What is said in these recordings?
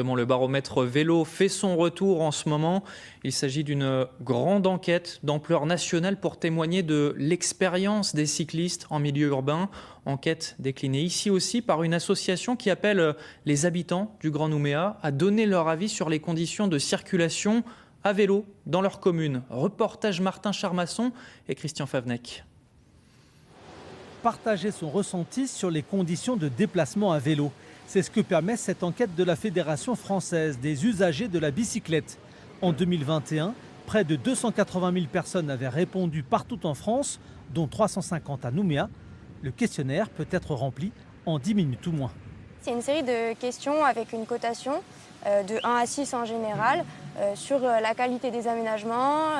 Le baromètre vélo fait son retour en ce moment. Il s'agit d'une grande enquête d'ampleur nationale pour témoigner de l'expérience des cyclistes en milieu urbain. Enquête déclinée ici aussi par une association qui appelle les habitants du Grand Nouméa à donner leur avis sur les conditions de circulation à vélo dans leur commune. Reportage Martin Charmasson et Christian Favnec. Partager son ressenti sur les conditions de déplacement à vélo. C'est ce que permet cette enquête de la Fédération française des usagers de la bicyclette. En 2021, près de 280 000 personnes avaient répondu partout en France, dont 350 à Nouméa. Le questionnaire peut être rempli en 10 minutes ou moins. C'est une série de questions avec une cotation de 1 à 6 en général sur la qualité des aménagements,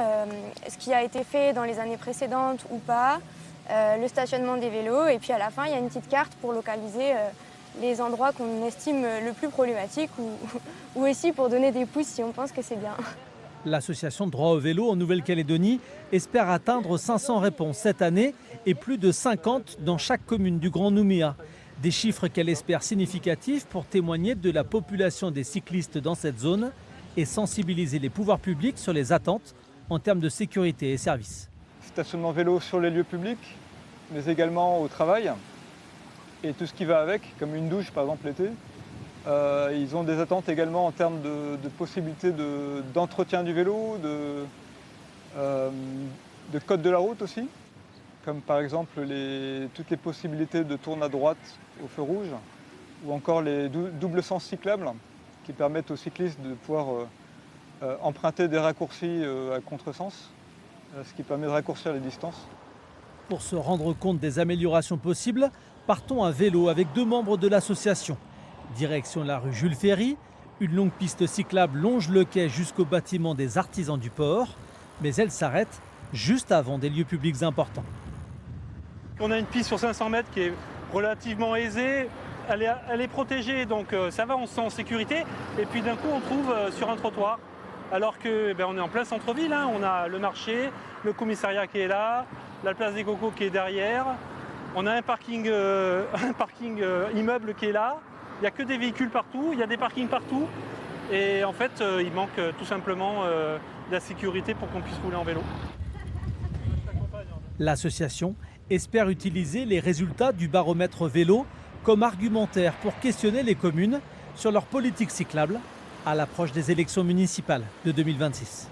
ce qui a été fait dans les années précédentes ou pas, le stationnement des vélos, et puis à la fin il y a une petite carte pour localiser les endroits qu'on estime le plus problématiques ou aussi pour donner des pouces si on pense que c'est bien. L'association Droit au vélo en Nouvelle-Calédonie espère atteindre 500 réponses cette année et plus de 50 dans chaque commune du Grand Nouméa. Des chiffres qu'elle espère significatifs pour témoigner de la population des cyclistes dans cette zone et sensibiliser les pouvoirs publics sur les attentes en termes de sécurité et services. Stationnement vélo sur les lieux publics, mais également au travail. Et tout ce qui va avec, comme une douche par exemple l'été. Ils ont des attentes également en termes de possibilités d'entretien du vélo, de code de la route aussi, comme par exemple toutes les possibilités de tourner à droite au feu rouge, ou encore les doubles sens cyclables qui permettent aux cyclistes de pouvoir emprunter des raccourcis à contresens, ce qui permet de raccourcir les distances. Pour se rendre compte des améliorations possibles, partons à vélo avec 2 membres de l'association. Direction la rue Jules Ferry, une longue piste cyclable longe le quai jusqu'au bâtiment des artisans du port, mais elle s'arrête juste avant des lieux publics importants. On a une piste sur 500 mètres qui est relativement aisée, elle est protégée, donc ça va, on se sent en sécurité. Et puis d'un coup on trouve sur un trottoir, alors qu'on est en plein centre-ville, hein, on a le marché, le commissariat qui est là, la place des Cocos qui est derrière. On a un parking immeuble qui est là. Il n'y a que des véhicules partout, il y a des parkings partout. Et en fait, il manque tout simplement de la sécurité pour qu'on puisse rouler en vélo. L'association espère utiliser les résultats du baromètre vélo comme argumentaire pour questionner les communes sur leur politique cyclable à l'approche des élections municipales de 2026.